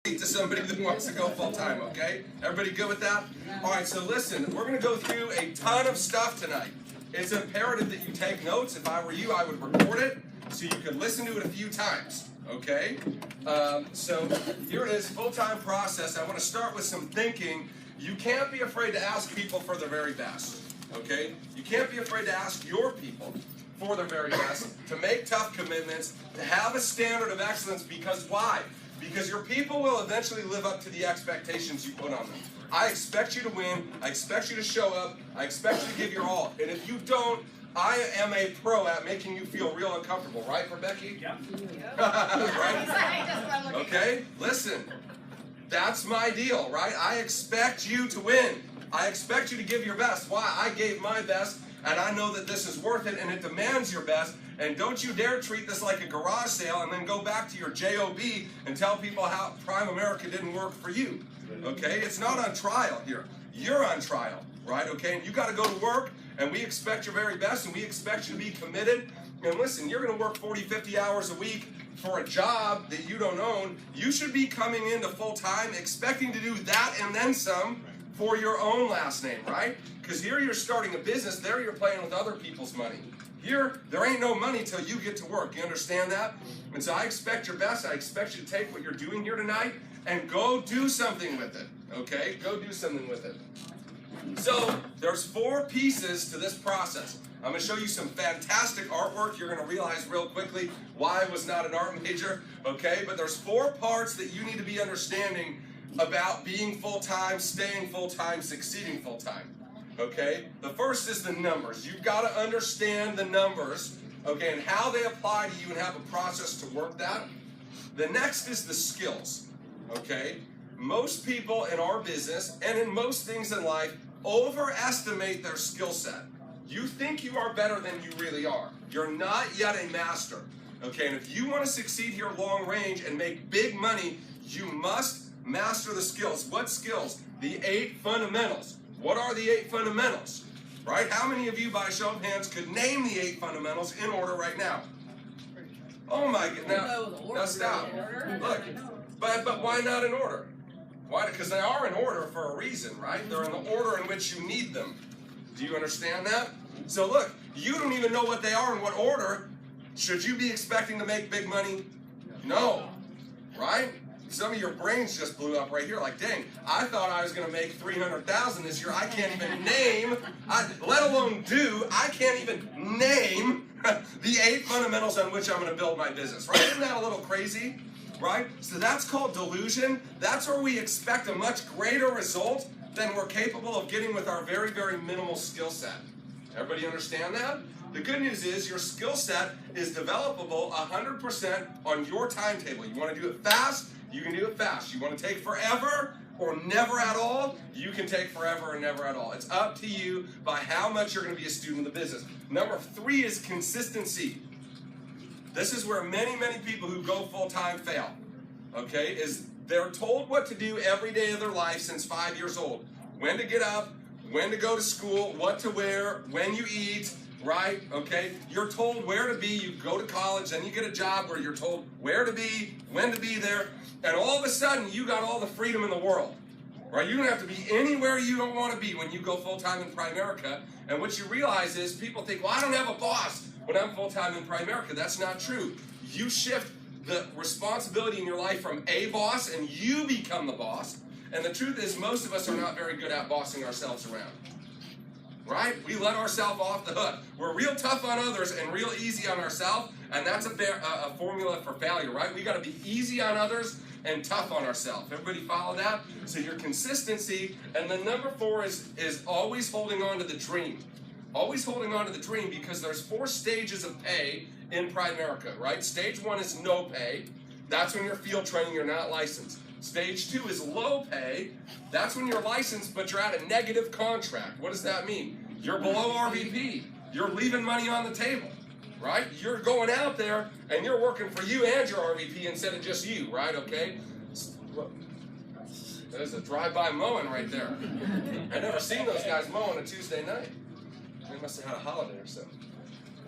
To somebody that wants to go full-time, okay? Everybody good with that? All right, so listen, we're going to go through a ton of stuff tonight. It's imperative that you take notes. If I were you, I would record it so you could listen to it a few times, okay? So here it is, full-time process. I want to start with some thinking. You can't be afraid to ask people for their very best, okay? You can't be afraid to ask your people for their very best, to make tough commitments, to have a standard of excellence, because why? Because your people will eventually live up to the expectations you put on them. I expect you to win. I expect you to show up. I expect you to give your all. And if you don't, I am a pro at making you feel real uncomfortable. Right, Becky? Yep. Right? Okay? Listen. That's my deal, right? I expect you to win. I expect you to give your best. Why? I gave my best, and I know that this is worth it, and it demands your best. And don't you dare treat this like a garage sale and then go back to your job and tell people how Prime America didn't work for you. Okay? It's not on trial here. You're on trial, right? Okay? And you got to go to work, and we expect your very best, and we expect you to be committed. And listen, you're going to work 40, 50 hours a week for a job that you don't own. You should be coming into full-time expecting to do that and then some for your own last name, right? Because here you're starting a business. There you're playing with other people's money. Here, there ain't no money till you get to work. You understand that? And so I expect your best. I expect you to take what you're doing here tonight and go do something with it. Okay? Go do something with it. So there's 4 pieces to this process. I'm going to show you some fantastic artwork. You're going to realize real quickly why I was not an art major. Okay? But there's 4 parts that you need to be understanding about being full-time, staying full-time, succeeding full-time. Okay? The first is the numbers. You've got to understand the numbers, okay, and how they apply to you and have a process to work that. The next is the skills, okay? Most people in our business and in most things in life overestimate their skill set. You think you are better than you really are. You're not yet a master, okay? And if you want to succeed here long range and make big money, you must master the skills. What skills? The 8 fundamentals. What are the 8 fundamentals? Right? How many of you, by show of hands, could name the 8 fundamentals in order right now? Oh my God! Now stop. Look, but why not in order? Why? Because they are in order for a reason, right? They're in the order in which you need them. Do you understand that? So look, you don't even know what they are in what order. Should you be expecting to make big money? No. Right? Some of your brains just blew up right here. Like, dang, I thought I was going to make $300,000 this year. I can't even name, let alone do, I can't even name the 8 fundamentals on which I'm going to build my business. Right? Isn't that a little crazy? Right? So that's called delusion. That's where we expect a much greater result than we're capable of getting with our very, very minimal skill set. Everybody understand that? The good news is your skill set is developable 100% on your timetable. You want to do it fast? You can do it fast. You want to take forever or never at all? You can take forever or never at all. It's up to you by how much you're going to be a student of the business. Number 3 is consistency. This is where many, many people who go full-time fail. Okay? Is they're told what to do every day of their life since 5 years old. When to get up, when to go to school, what to wear, when you eat, right? Okay? You're told where to be. You go to college, then you get a job where you're told where to be, when to be there. And all of a sudden, you got all the freedom in the world, right? You don't have to be anywhere you don't want to be when you go full-time in Primerica. And what you realize is people think, well, I don't have a boss when I'm full-time in Primerica. That's not true. You shift the responsibility in your life from a boss, and you become the boss. And the truth is, most of us are not very good at bossing ourselves around, right? We let ourselves off the hook. We're real tough on others and real easy on ourselves, and that's a formula for failure, right? We got to be easy on others and tough on ourselves. Everybody follow that? So your consistency, and then number 4 is always holding on to the dream. Always holding on to the dream, because there's 4 stages of pay in Primerica, right? Stage 1 is no pay. That's when you're field training, you're not licensed. Stage 2 is low pay. That's when you're licensed, but you're at a negative contract. What does that mean? You're below RVP. You're leaving money on the table, right? You're going out there, and you're working for you and your RVP instead of just you, right? Okay? There's a drive-by mowing right there. I've never seen those guys mow on a Tuesday night. They must have had a holiday or something.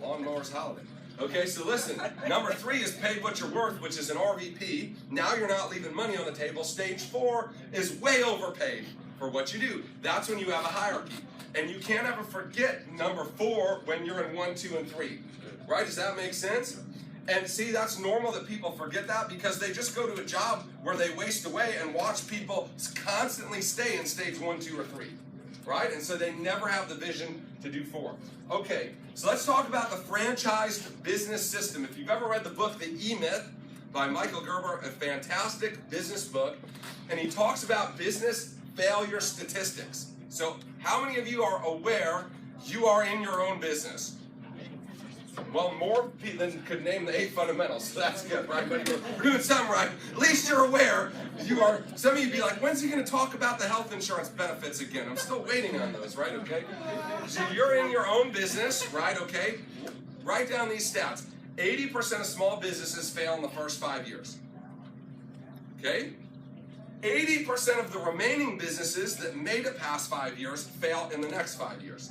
Lawnmower's holiday. Okay, so listen, number 3 is paid what you're worth, which is an RVP. Now you're not leaving money on the table. Stage 4 is way overpaid for what you do. That's when you have a hierarchy. And you can't ever forget number 4 when you're in 1, 2, and 3. Right? Does that make sense? And see, that's normal that people forget that because they just go to a job where they waste away and watch people constantly stay in stage 1, 2, or 3. Right? And so they never have the vision to do 4. Okay, so let's talk about the franchised business system. If you've ever read the book, The E-Myth, by Michael Gerber, a fantastic business book, and he talks about business failure statistics. So how many of you are aware you are in your own business? Well, more people than could name the 8 fundamentals, so that's good, right? But we're doing something right. At least you're aware. You are. Some of you be like, when's he going to talk about the health insurance benefits again? I'm still waiting on those, right? Okay. So you're in your own business, right? Okay. Write down these stats. 80% of small businesses fail in the first 5 years. Okay. 80% of the remaining businesses that made it past 5 years fail in the next 5 years.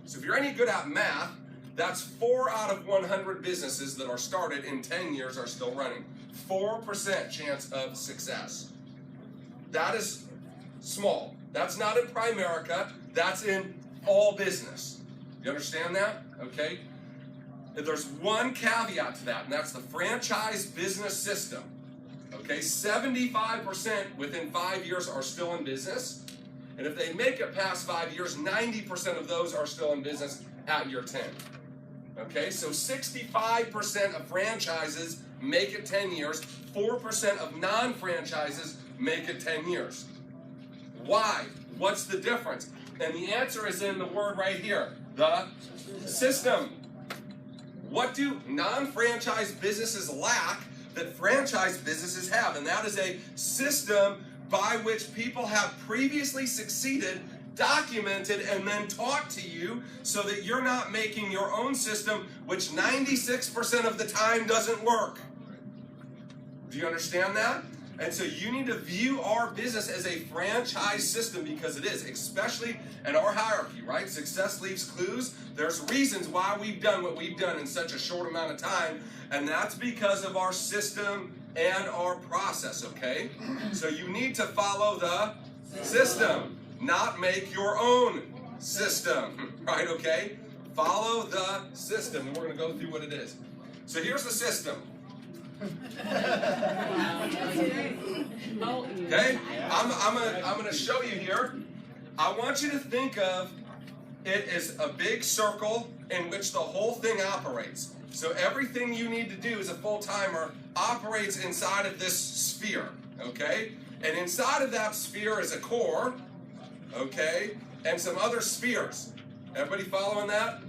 So if you're any good at math, that's 4 out of 100 businesses that are started in 10 years are still running. 4% chance of success. That is small. That's not in Primerica. That's in all business. You understand that? Okay? There's one caveat to that, and that's the franchise business system. Okay? 75% within 5 years are still in business. And if they make it past 5 years, 90% of those are still in business at year 10. Okay, so 65% of franchises make it 10 years, 4% of non-franchises make it 10 years. Why? What's the difference? And the answer is in the word right here, the system. What do non-franchise businesses lack that franchise businesses have? And that is a system by which people have previously succeeded, documented, and then taught to you so that you're not making your own system, which 96% of the time doesn't work. Do you understand that? And so you need to view our business as a franchise system because it is, especially in our hierarchy, right? Success leaves clues. There's reasons why we've done what we've done in such a short amount of time, and that's because of our system and our process, okay? So you need to follow the system. Not make your own system, right? Okay? Follow the system, and we're going to go through what it is. So here's the system. Okay? I'm going to show you here. I want you to think of it as a big circle in which the whole thing operates. So everything you need to do as a full-timer operates inside of this sphere, okay? And inside of that sphere is a core, okay, and some other spheres. Everybody following that?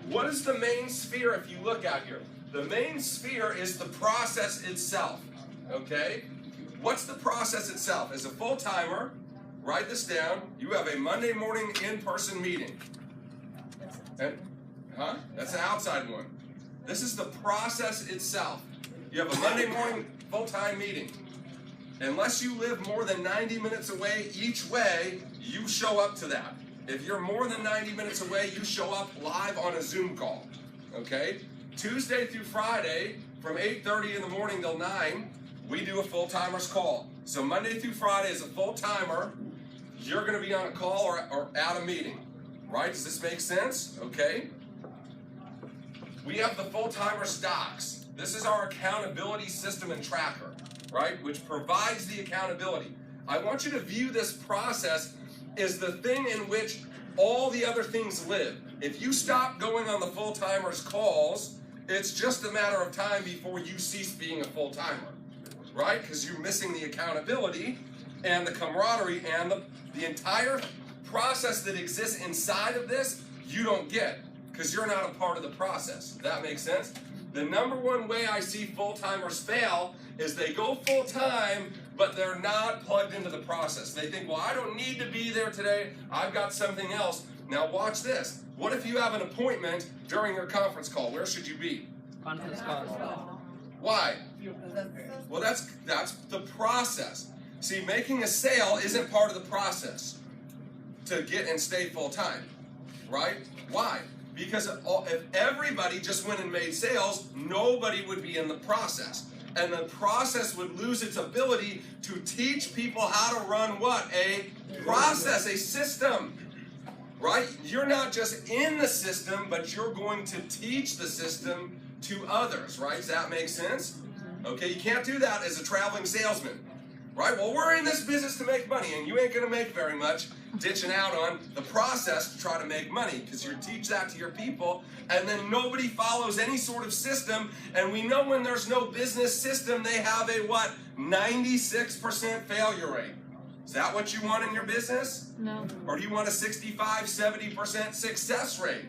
What is the main sphere if you look out here? The main sphere is the process itself, okay? What's the process itself? As a full-timer, write this down. You have a Monday morning in-person meeting. And, that's the outside one. This is the process itself. You have a Monday morning full-time meeting. Unless you live more than 90 minutes away each way, you show up to that. If you're more than 90 minutes away, you show up live on a Zoom call, okay? Tuesday through Friday, from 8:30 in the morning till 9, we do a full-timers call. So Monday through Friday as a full-timer, you're gonna be on a call or at a meeting, right? Does this make sense? Okay. We have the full-timers docs. This is our accountability system and tracker, right? Which provides the accountability. I want you to view this process as the thing in which all the other things live. If you stop going on the full-timers calls, it's just a matter of time before you cease being a full-timer, right? Because you're missing the accountability and the camaraderie and the entire process that exists inside of this, you don't get because you're not a part of the process. Does that make sense? The number one way I see full-timers fail is they go full-time, but they're not plugged into the process. They think, well, I don't need to be there today. I've got something else. Now watch this. What if you have an appointment during your conference call? Where should you be? Conference call. Why? Well, that's the process. See, making a sale isn't part of the process to get and stay full-time, right? Why? Because if everybody just went and made sales, nobody would be in the process. And the process would lose its ability to teach people how to run what? A process, a system. Right? You're not just in the system, but you're going to teach the system to others, right? Does that make sense? Okay, you can't do that as a traveling salesman, right? Well, we're in this business to make money, and you ain't going to make very much ditching out on the process to try to make money, because you teach that to your people, and then nobody follows any sort of system, and we know when there's no business system, they have a what? 96% failure rate. Is that what you want in your business? No. Or do you want a 65, 70% success rate?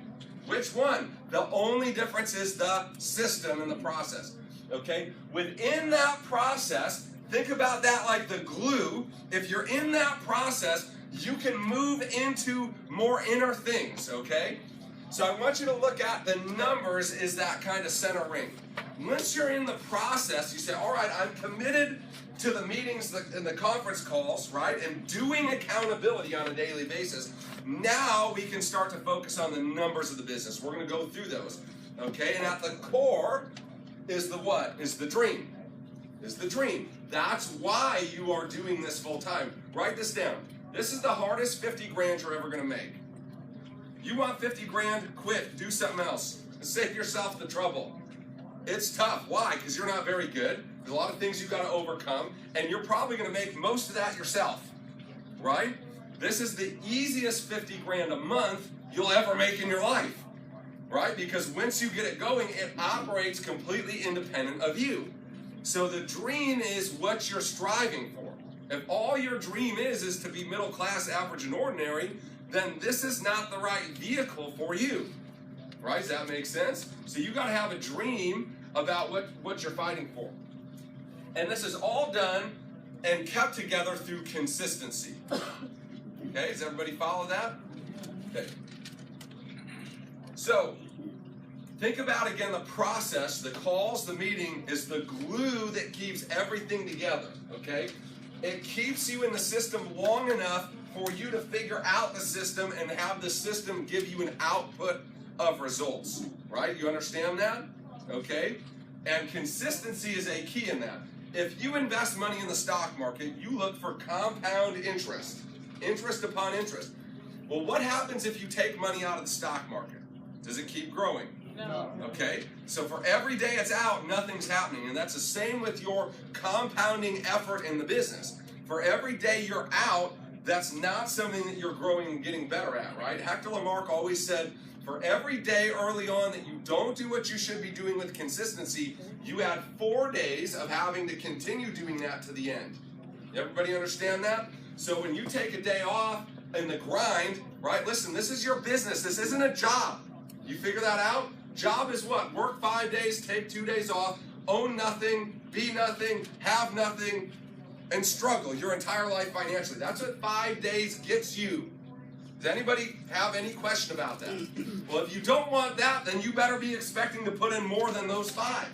Which one? The only difference is the system and the process. Okay? Within that process, think about that like the glue. If you're in that process, you can move into more inner things, okay? So I want you to look at the numbers is that kind of center ring. Once you're in the process, you say, all right, I'm committed to the meetings and the conference calls, right? And doing accountability on a daily basis. Now we can start to focus on the numbers of the business. We're going to go through those, okay? And at the core is the what? Is the dream. Is the dream. That's why you are doing this full time. Write this down. This is the hardest 50 grand you're ever going to make. You want 50 grand? Quit. Do something else. Save yourself the trouble. It's tough. Why? Because you're not very good. There's a lot of things you've got to overcome, and you're probably going to make most of that yourself, right? This is the easiest 50 grand a month you'll ever make in your life, right? Because once you get it going, it operates completely independent of you. So the dream is what you're striving for. If all your dream is to be middle class, average, and ordinary, then this is not the right vehicle for you, right? Does that make sense? So you got to have a dream about what you're fighting for. And this is all done and kept together through consistency. Okay, does everybody follow that? Okay. So, think about again the process, the calls, the meeting is the glue that keeps everything together, okay? It keeps you in the system long enough for you to figure out the system and have the system give you an output of results, right? You understand that? Okay? And consistency is a key in that. If you invest money in the stock market, you look for compound interest, interest upon interest. Well, what happens if you take money out of the stock market? Does it keep growing? No. Okay? So for every day it's out, nothing's happening. And that's the same with your compounding effort in the business. For every day you're out, that's not something that you're growing and getting better at, right? Hector Lamarck always said, for every day early on that you don't do what you should be doing with consistency, you add 4 days of having to continue doing that to the end. Everybody understand that? So when you take a day off in the grind, right? Listen, this is your business. This isn't a job. You figure that out? Job is what? Work 5 days, take 2 days off, own nothing, be nothing, have nothing, and struggle your entire life financially. That's what 5 days gets you. Does anybody have any question about that? Well, if you don't want that, then you better be expecting to put in more than those 5.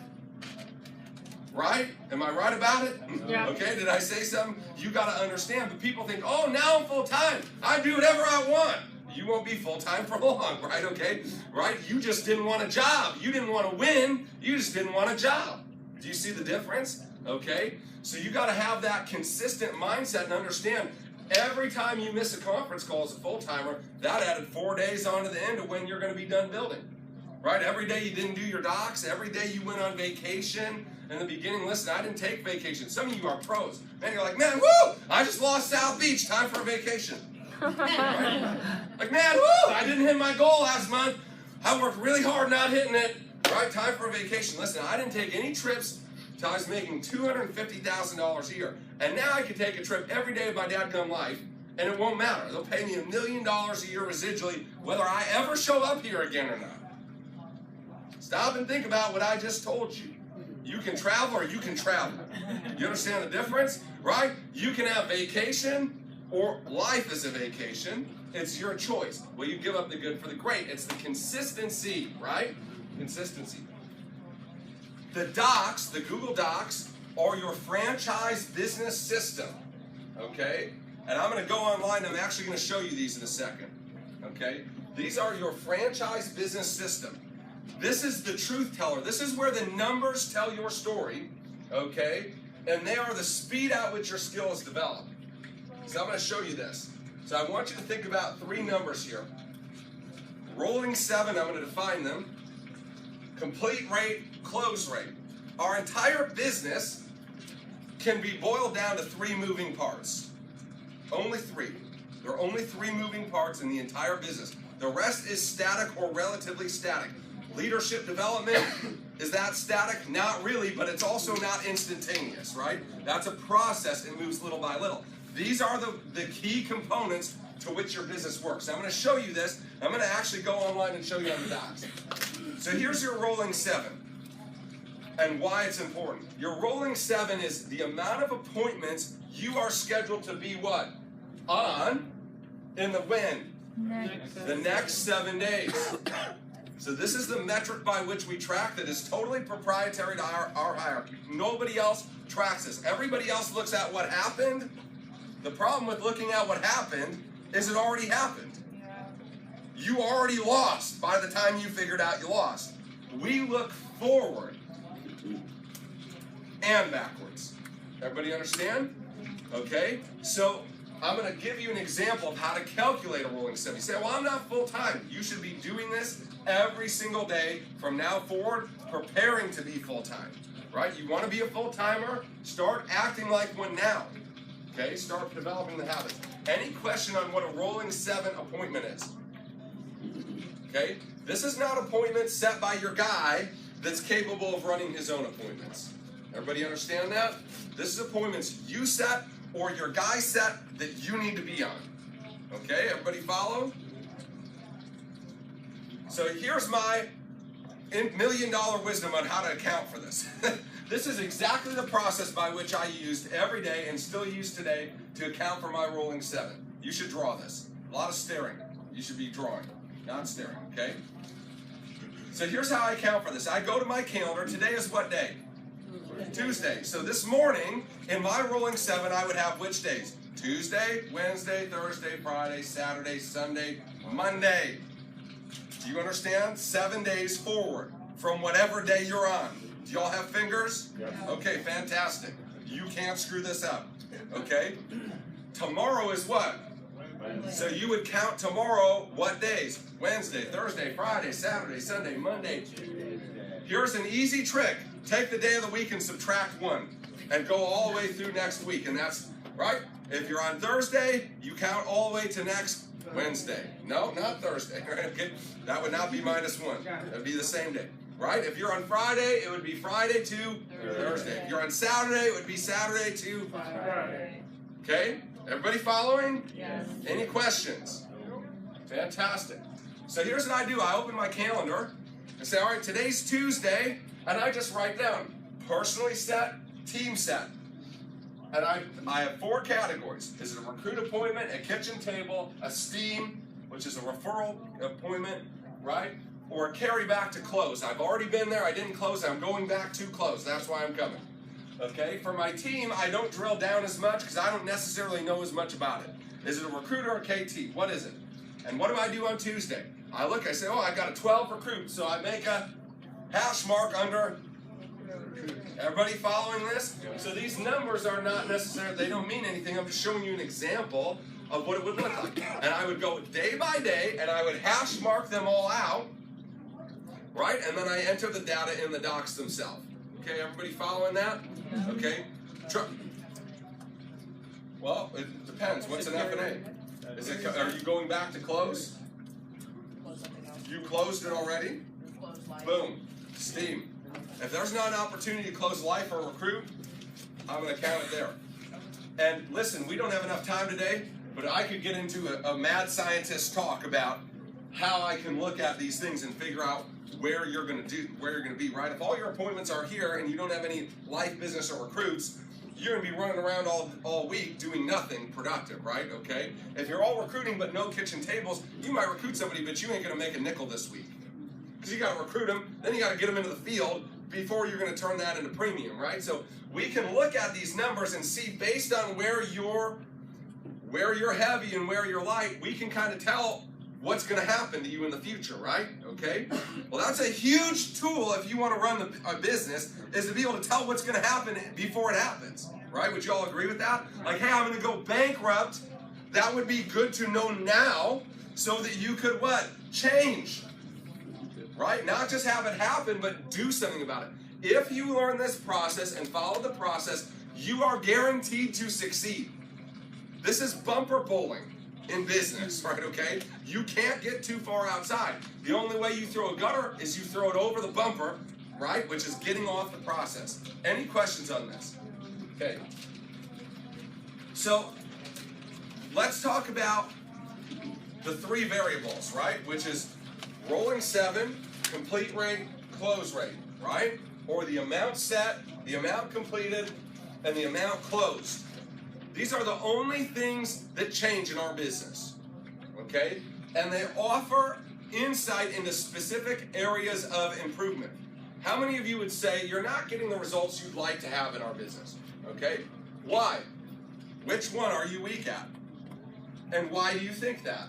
Right? Am I right about it? Yeah. Okay, did I say something? You got to understand, but people think, oh, now I'm full-time. I do whatever I want. You won't be full-time for long, right? Okay? Right? You just didn't want a job. You didn't want to win. You just didn't want a job. Do you see the difference? Okay? So you got to have that consistent mindset and understand every time you miss a conference call as a full-timer, that added 4 days onto the end of when you're going to be done building. Right? Every day you didn't do your docs. Every day you went on vacation. In the beginning, listen, I didn't take vacation. Some of you are pros. Man, you're like, man, woo! I just lost South Beach. Time for a vacation. Right? Like, man, woo! I didn't hit my goal last month. I worked really hard not hitting it. Right? Time for a vacation. Listen, I didn't take any trips until I was making $250,000 a year. And now I can take a trip every day of my dadgum life, and it won't matter. They'll pay me $1 million a year residually, whether I ever show up here again or not. Stop and think about what I just told you. You can travel or you can travel. You understand the difference? Right? You can have vacation or life is a vacation. It's your choice. Well, you give up the good for the great. It's the consistency, right? Consistency. The docs, the Google Docs, are your franchise business system. Okay? And I'm going to go online. I'm actually going to show you these in a second. Okay? These are your franchise business system. This is the truth teller. This is where the numbers tell your story, okay? And they are the speed at which your skill is developed. So I'm going to show you this. So I want you to think about 3 numbers here. Rolling 7, I'm going to define them. Complete rate, close rate. Our entire business can be boiled down to 3 moving parts. Only 3. There are only 3 moving parts in the entire business. The rest is static or relatively static. Leadership development, is that static? Not really, but it's also not instantaneous, right? That's a process. It moves little by little. These are the key components to which your business works. I'm going to show you this. I'm going to actually go online and show you on the docs. So here's your rolling 7 and why it's important. Your rolling 7 is the amount of appointments you are scheduled to be what? On in the when? The next 7 days. So this is the metric by which we track that is totally proprietary to our hierarchy. Nobody else tracks this. Everybody else looks at what happened. The problem with looking at what happened is it already happened. You already lost by the time you figured out you lost. We look forward and backwards. Everybody understand? Okay? So I'm going to give you an example of how to calculate a rolling 7. You say, well, I'm not full-time. You should be doing this every single day from now forward, preparing to be full-time. Right? You want to be a full-timer? Start acting like one now. Okay? Start developing the habits. Any question on what a rolling 7 appointment is? Okay? This is not appointments set by your guy that's capable of running his own appointments. Everybody understand that? This is appointments you set or your guy set that you need to be on. Okay? Everybody follow? So here's my $1,000,000 wisdom on how to account for this. This is exactly the process by which I used every day and still use today to account for my rolling 7. You should draw this. A lot of staring. You should be drawing, not staring, okay? So here's how I account for this. I go to my calendar. Today is what day? Tuesday. So this morning, in my rolling 7, I would have which days? Tuesday, Wednesday, Thursday, Friday, Saturday, Sunday, Monday. Do you understand? 7 days forward from whatever day you're on. Do y'all have fingers? Yes. Okay, fantastic. You can't screw this up. Okay? Tomorrow is what? Wednesday. So you would count tomorrow what days? Wednesday, Thursday, Friday, Saturday, Sunday, Monday. Here's an easy trick. Take the day of the week and subtract 1 and go all the way through next week. And that's, right? If you're on Thursday, you count all the way to next Wednesday. No, not Thursday. That would not be -1. That would be the same day. Right? If you're on Friday, it would be Friday to Thursday. If you're on Saturday, it would be Saturday to Friday. Okay? Everybody following? Yes. Any questions? Fantastic. So here's what I do. I open my calendar and say, all right, today's Tuesday, and I just write down personally set, team set. And I have 4 categories. Is it a recruit appointment, a kitchen table, a steam, which is a referral appointment, right? Or a carry back to close. I've already been there, I didn't close, I'm going back to close. That's why I'm coming. Okay, for my team, I don't drill down as much because I don't necessarily know as much about it. Is it a recruit or a KT? What is it? And what do I do on Tuesday? I look, I say, oh, I got a 12 recruit, so I make a hash mark under. Everybody following this? So these numbers are not necessarily, they don't mean anything. I'm just showing you an example of what it would look like. And I would go day by day, and I would hash mark them all out, right? And then I enter the data in the docs themselves. Okay, everybody following that? Okay. Well, it depends. What's an F&A? Is it? Are you going back to close? You closed it already? Boom. Steam. If there's not an opportunity to close life or recruit, I'm going to count it there. And listen, we don't have enough time today, but I could get into a mad scientist talk about how I can look at these things and figure out where you're going to be, right? If all your appointments are here and you don't have any life, business, or recruits, you're going to be running around all week doing nothing productive, right? Okay? If you're all recruiting but no kitchen tables, you might recruit somebody, but you ain't going to make a nickel this week. Because you got to recruit them, then you got to get them into the field before you're going to turn that into premium, right? So we can look at these numbers and see based on where you're heavy and where you're light, we can kind of tell what's going to happen to you in the future, right? Okay? Well, that's a huge tool if you want to run a business, is to be able to tell what's going to happen before it happens, right? Would you all agree with that? Like, hey, I'm going to go bankrupt. That would be good to know now so that you could what? Change, right? Not just have it happen, but do something about it. If you learn this process and follow the process, you are guaranteed to succeed. This is bumper bowling in business, right, okay? You can't get too far outside. The only way you throw a gutter is you throw it over the bumper, right, which is getting off the process. Any questions on this? Okay. So, let's talk about the 3 variables, right, which is rolling 7, complete rate, close rate, right? Or the amount set, the amount completed, and the amount closed. These are the only things that change in our business, okay? And they offer insight into specific areas of improvement. How many of you would say you're not getting the results you'd like to have in our business, okay? Why? Which one are you weak at? And why do you think that?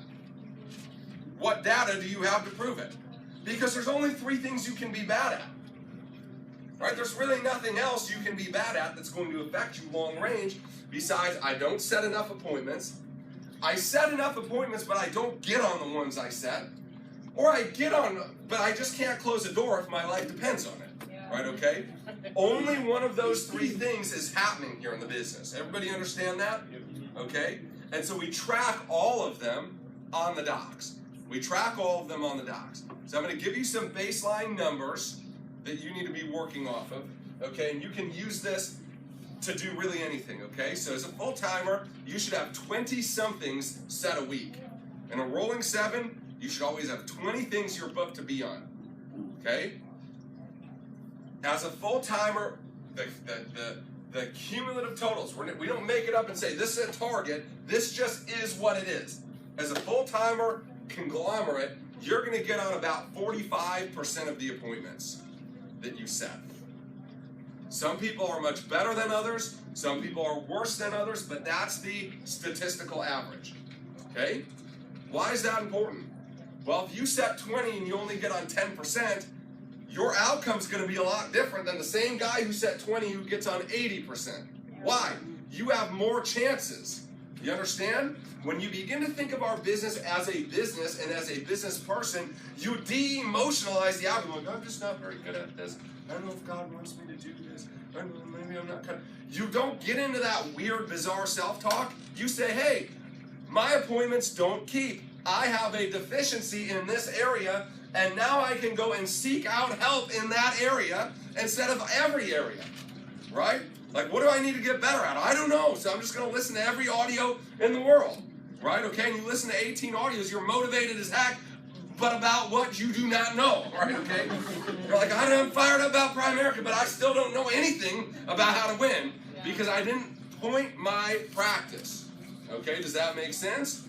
What data do you have to prove it? Because there's only 3 things you can be bad at. Right? There's really nothing else you can be bad at that's going to affect you long range besides I don't set enough appointments. I set enough appointments, but I don't get on the ones I set. Or I get on, but I just can't close a door if my life depends on it. Yeah. Right, okay? Only one of those 3 things is happening here in the business. Everybody understand that? Okay? And so we track all of them on the docs. We track all of them on the docs. So I'm going to give you some baseline numbers that you need to be working off of, okay? And you can use this to do really anything, okay? So as a full-timer, you should have 20 somethings set a week. In a rolling 7, you should always have 20 things you're booked to be on, okay? As a full-timer, the cumulative totals, we don't make it up and say, this is a target, this just is what it is. As a full-timer conglomerate, you're gonna get on about 45% of the appointments that you set. Some people are much better than others, some people are worse than others, but that's the statistical average, okay? Why is that important? Well, if you set 20 and you only get on 10%, your outcome's gonna be a lot different than the same guy who set 20 who gets on 80%. Why? You have more chances. You understand? When you begin to think of our business as a business and as a business person, you de-emotionalize the outcome. Like, I'm just not very good at this. I don't know if God wants me to do this. I don't know, maybe I'm not good. You don't get into that weird, bizarre self-talk. You say, hey, my appointments don't keep. I have a deficiency in this area, and now I can go and seek out help in that area instead of every area, right? Like, what do I need to get better at? I don't know, so I'm just going to listen to every audio in the world, right? Okay, and you listen to 18 audios, you're motivated as heck, but about what you do not know, right? Okay? You're like, I'm fired up about Primerica, but I still don't know anything about how to win because I didn't point my practice. Okay, does that make sense?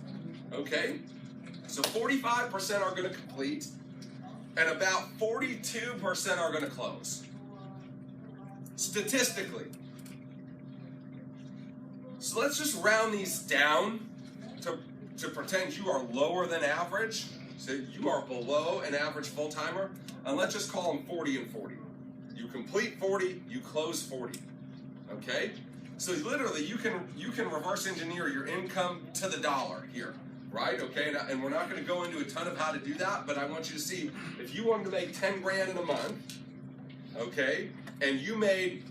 Okay, so 45% are going to complete, and about 42% are going to close. Statistically. So let's just round these down to pretend you are lower than average. So you are below an average full-timer, and let's just call them 40 and 40. You complete 40, you close 40. Okay? So literally, you can reverse engineer your income to the dollar here, right? Okay, and we're not going to go into a ton of how to do that, but I want you to see, if you wanted to make 10 grand in a month, okay, and you made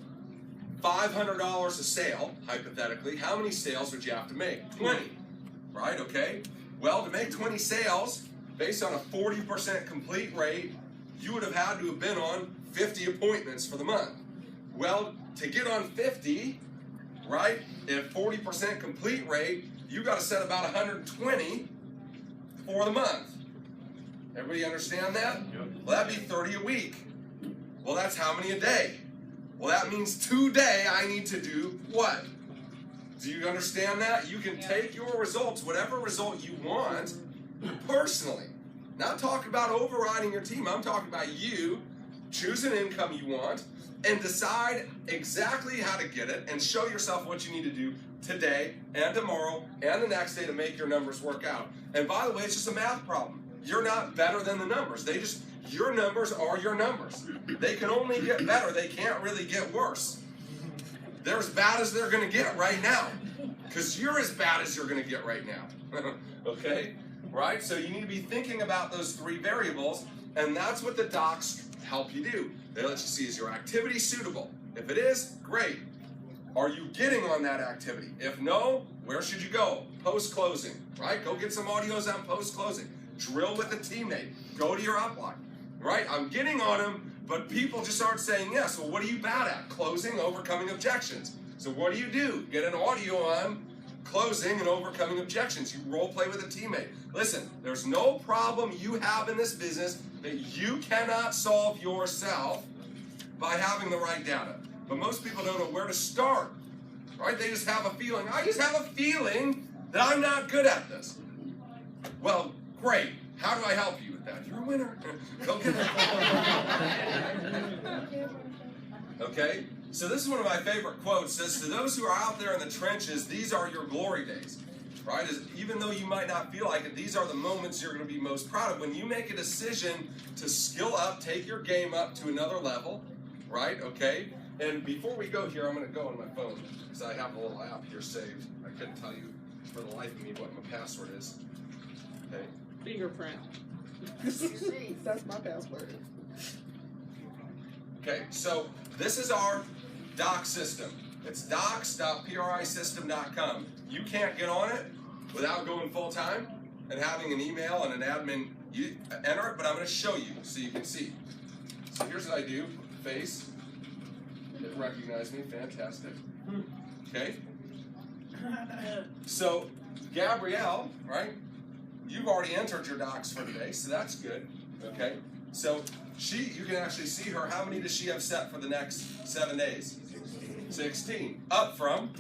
$500 a sale, hypothetically, how many sales would you have to make? 20, right? Okay, well, to make 20 sales, based on a 40% complete rate, you would have had to have been on 50 appointments for the month. Well, to get on 50, right, at 40% complete rate, you got to set about 120 for the month. Everybody understand that? Yep. Well, that'd be 30 a week. Well, that's how many a day? Well, that means today I need to do what? Do you understand that? You can take your results, whatever result you want, personally. Not talking about overriding your team. I'm talking about you choose an income you want and decide exactly how to get it and show yourself what you need to do today and tomorrow and the next day to make your numbers work out. And by the way, it's just a math problem. You're not better than the numbers. Your numbers are your numbers. They can only get better. They can't really get worse. They're as bad as they're going to get right now, because you're as bad as you're going to get right now. Okay? Right? So you need to be thinking about those three variables, and that's what the docs help you do. They let you see, is your activity suitable? If it is, great. Are you getting on that activity? If no, where should you go? Post-closing, right? Go get some audios on post-closing. Drill with a teammate. Go to your upline, right? I'm getting on them, but people just aren't saying yes. Well, what are you bad at? Closing, overcoming objections. So what do? Get an audio on closing and overcoming objections. You role play with a teammate. Listen, there's no problem you have in this business that you cannot solve yourself by having the right data. But most people don't know where to start, right? They just have a feeling. I just have a feeling that I'm not good at this. Well, great. How do I help you with that? You're a winner. Go get it. Okay? So this is one of my favorite quotes. It says, to those who are out there in the trenches, these are your glory days. Right? Even though you might not feel like it, these are the moments you're going to be most proud of. When you make a decision to skill up, take your game up to another level, right? Okay? And before we go here, I'm going to go on my phone, because I have a little app here saved. I couldn't tell you for the life of me what my password is. Okay? Fingerprint. That's my password. Okay, so this is our doc system. It's docs.prisystem.com. You can't get on it without going full-time and having an email and an admin. You enter it, but I'm going to show you so you can see. So here's what I do. Face. It recognized me. Fantastic. Okay. So Gabrielle, right? You've already entered your docs for today, so that's good. Okay. So you can actually see her. How many does she have set for the next 7 days? 16. Up from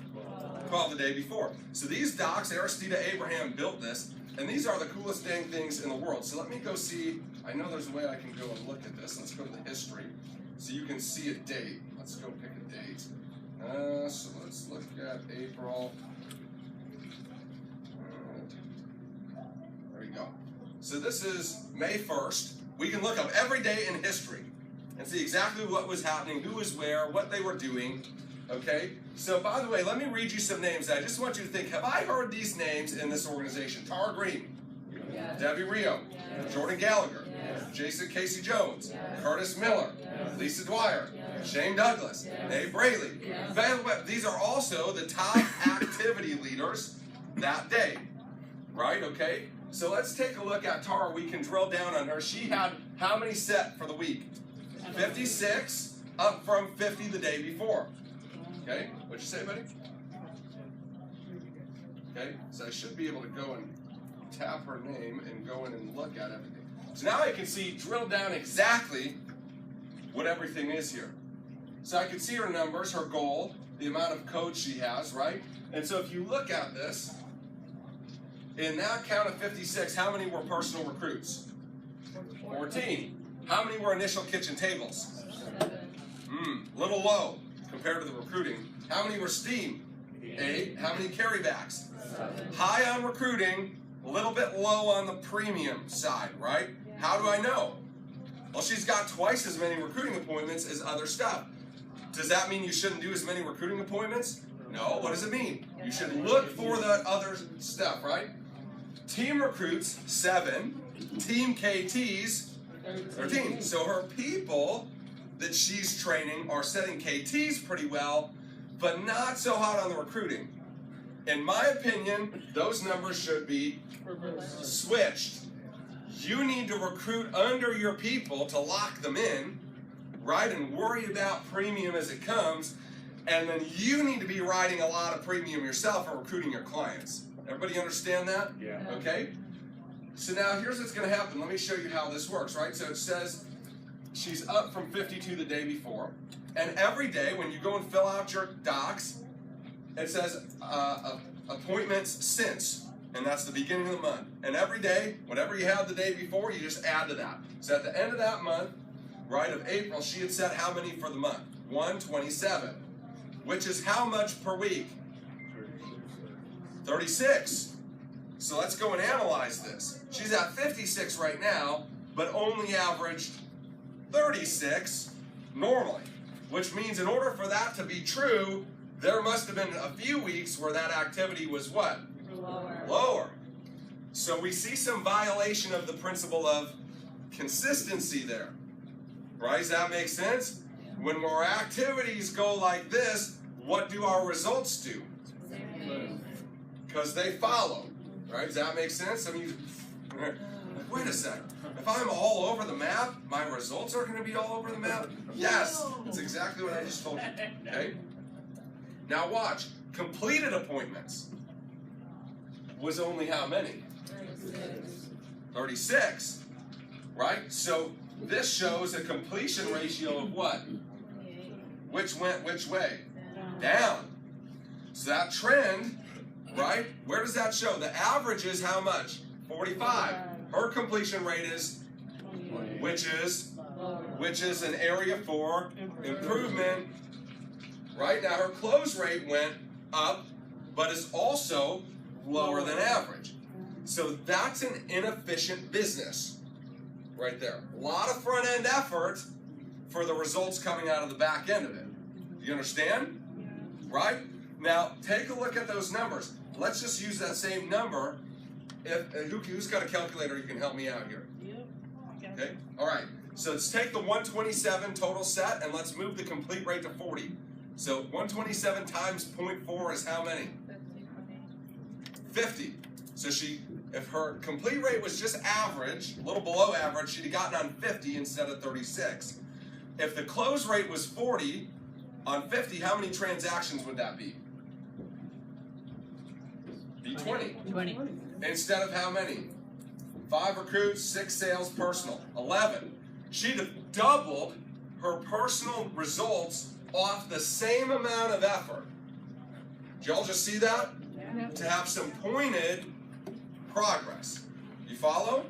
12 the day before. So these docs, Aristida Abraham built this, and these are the coolest dang things in the world. So let me go see. I know there's a way I can go and look at this. Let's go to the history so you can see a date. Let's go pick a date. So let's look at April. There we go. So this is May 1st. We can look up every day in history and see exactly what was happening, who was where, what they were doing. Okay? So by the way, let me read you some names. I just want you to think, have I heard these names in this organization? Tara Green, yes. Debbie Rio, yes. Jordan Gallagher, yes. Jason Casey Jones, yes. Curtis Miller, yes. Lisa Dwyer, yes. Shane Douglas, yes. Dave Braley. Yes. By the way, these are also the top activity leaders that day. Right? Okay? So let's take a look at Tara. We can drill down on her. She had how many set for the week? 56, up from 50 the day before. Okay, what'd you say, buddy? Okay, so I should be able to go and tap her name and go in and look at everything. So now I can see, drill down exactly what everything is here. So I can see her numbers, her goal, the amount of codes she has, right? And so if you look at this, in that count of 56, how many were personal recruits? 14. How many were initial kitchen tables? 7. Little low compared to the recruiting. How many were steam? 8. How many carrybacks? 7. High on recruiting, a little bit low on the premium side, right? How do I know? Well, she's got twice as many recruiting appointments as other stuff. Does that mean you shouldn't do as many recruiting appointments? No. What does it mean? You should look for the other stuff, right? Team recruits, 7. Team KTs, 13. So her people that she's training are setting KTs pretty well, but not so hot on the recruiting. In my opinion, those numbers should be switched. You need to recruit under your people to lock them in, right, and worry about premium as it comes, and then you need to be writing a lot of premium yourself and recruiting your clients. Everybody understand that? Yeah. Okay? So now here's what's going to happen. Let me show you how this works, right? So it says she's up from 52 the day before. And every day when you go and fill out your docs, it says appointments since. And that's the beginning of the month. And every day, whatever you had the day before, you just add to that. So at the end of that month, right, of April, she had set how many for the month? 127. Which is how much per week? 36. So let's go and analyze this. She's at 56 right now, but only averaged 36 normally, which means in order for that to be true, there must have been a few weeks where that activity was what? Lower. So we see some violation of the principle of consistency there. Right? Does that make sense? When our activities go like this, what do our results do? Because they follow. Right? Does that make sense? I mean, wait a second. If I'm all over the map, my results are going to be all over the map? Yes. That's exactly what I just told you. Okay? Now watch. Completed appointments was only how many? 36. Right? So this shows a completion ratio of what? Which went which way? Down. So that trend, right? Where does that show? The average is how much? 45. Her completion rate is, which is an area for improvement. Right? Now her close rate went up, but is also lower than average. So that's an inefficient business right there. A lot of front end effort for the results coming out of the back end of it. You understand? Right? Now take a look at those numbers. Let's just use that same number. Who's got a calculator? You can help me out here. Okay? All right. So let's take the 127 total set and let's move the complete rate to 40. So 127 times 0.4 is how many? 50. So if her complete rate was just average, a little below average, she'd have gotten on 50 instead of 36. If the close rate was 40 on 50, how many transactions would that be? Be 20. 20. Instead of how many? 5 recruits, 6 sales, personal. 11. She'd have doubled her personal results off the same amount of effort. Did y'all just see that? Yeah. To have some pointed progress. You follow?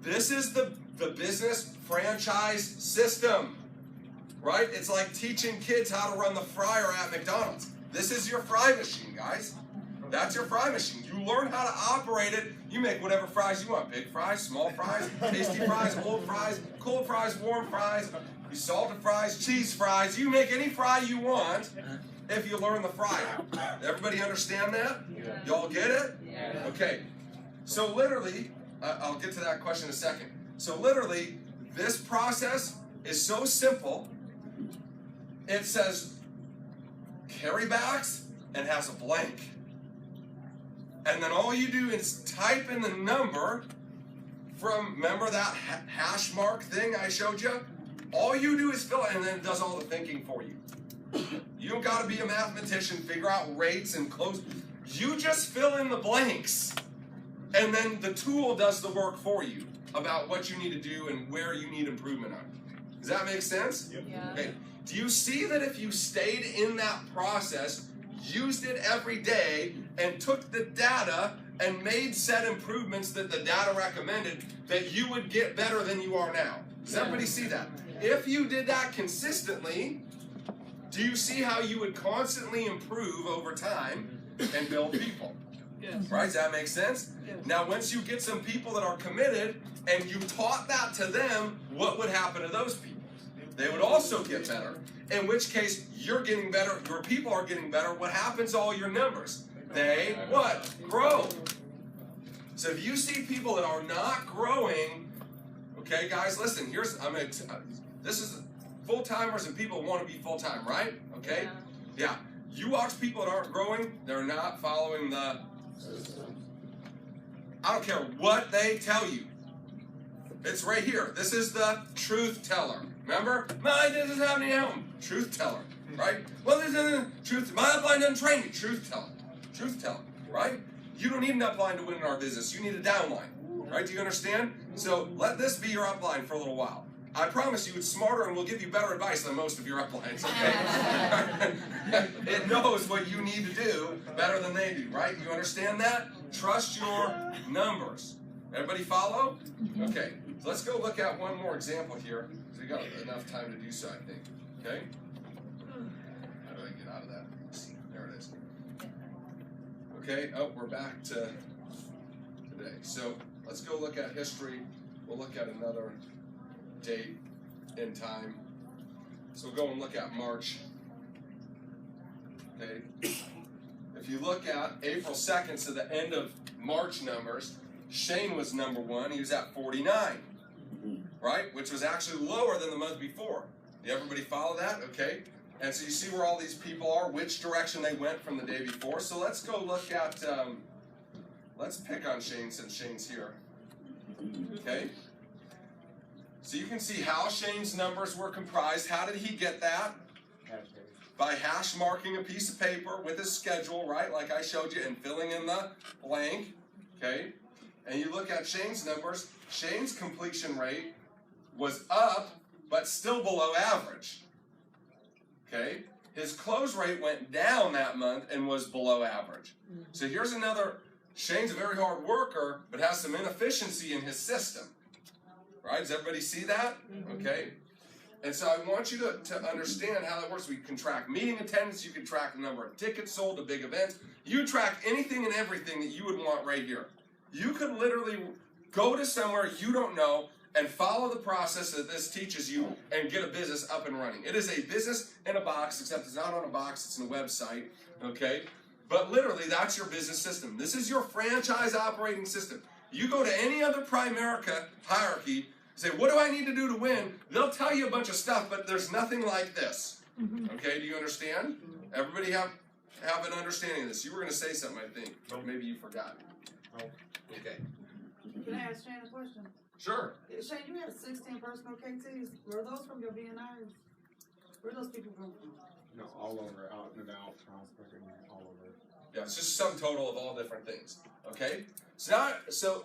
This is the business franchise system. Right? It's like teaching kids how to run the fryer at McDonald's. This is your fry machine, guys. That's your fry machine. You learn how to operate it. You make whatever fries you want. Big fries, small fries, tasty fries, cold fries, warm fries, you salted fries, cheese fries. You make any fry you want if you learn the fryer. Everybody understand that? Y'all get it? Okay. So literally, I'll get to that question in a second. So literally, this process is so simple. It says carrybacks and has a blank. And then all you do is type in the number from, remember that hash mark thing I showed you? All you do is fill it, and then it does all the thinking for you. You don't got to be a mathematician, figure out rates and close. You just fill in the blanks. And then the tool does the work for you about what you need to do and where you need improvement on. Does that make sense? Yep. Yeah. Okay. Do you see that if you stayed in that process, used it every day, and took the data and made said improvements that the data recommended, that you would get better than you are now? Does everybody see that? If you did that consistently, do you see how you would constantly improve over time and build people? Yes. Right? Does that make sense? Yes. Now, once you get some people that are committed and you taught that to them, what would happen to those people? They would also get better. In which case, you're getting better, your people are getting better. What happens to all your numbers? They, what? Grow. So if you see people that are not growing, okay, guys, listen, this is full-timers and people who want to be full-time, right? Okay? Yeah. You watch people that aren't growing, they're not following the system. I don't care what they tell you. It's right here. This is the truth teller. Remember? This is happening at home. Truth teller, right? Well, this is truth. My upline doesn't train me. Truth teller. Truth teller, right? You don't need an upline to win in our business. You need a downline, right? Do you understand? So let this be your upline for a little while. I promise you it's smarter and will give you better advice than most of your uplines, okay? It knows what you need to do better than they do, right? You understand that? Trust your numbers. Everybody follow? Okay, so let's go look at one more example here. So we got enough time to do so, I think. Okay? How do I get out of that? There it is. Okay, oh, we're back to today. So let's go look at history. We'll look at another date in time. So we'll go and look at March. Okay. If you look at April 2nd, so the end of March numbers, Shane was number 1. He was at 49, right? Which was actually lower than the month before. Everybody follow that? Okay. And so you see where all these people are, which direction they went from the day before. So let's go look at, let's pick on Shane since Shane's here. Okay. So you can see how Shane's numbers were comprised. How did he get that? By hash marking a piece of paper with his schedule, right, like I showed you, and filling in the blank, okay? And you look at Shane's numbers, Shane's completion rate was up, but still below average, okay? His close rate went down that month and was below average. So here's another, Shane's a very hard worker, but has some inefficiency in his system, right? Does everybody see that? Okay. And so I want you to understand how that works. We can track meeting attendance. You can track the number of tickets sold to big events. You track anything and everything that you would want right here. You could literally go to somewhere you don't know and follow the process that this teaches you and get a business up and running. It is a business in a box, except it's not on a box. It's in a website, okay? But literally, that's your business system. This is your franchise operating system. You go to any other Primerica hierarchy, say, what do I need to do to win? They'll tell you a bunch of stuff, but there's nothing like this. Okay, do you understand? Everybody have an understanding of this. You were going to say something, I think. Or maybe you forgot. Okay. Can I ask Shane a question? Sure. Shane, you had 16 personal KTs. Were those from your BNIs? Where those people come from? No, all over, out and about, prospecting, all over. Yeah, it's just some total of all different things. Okay? So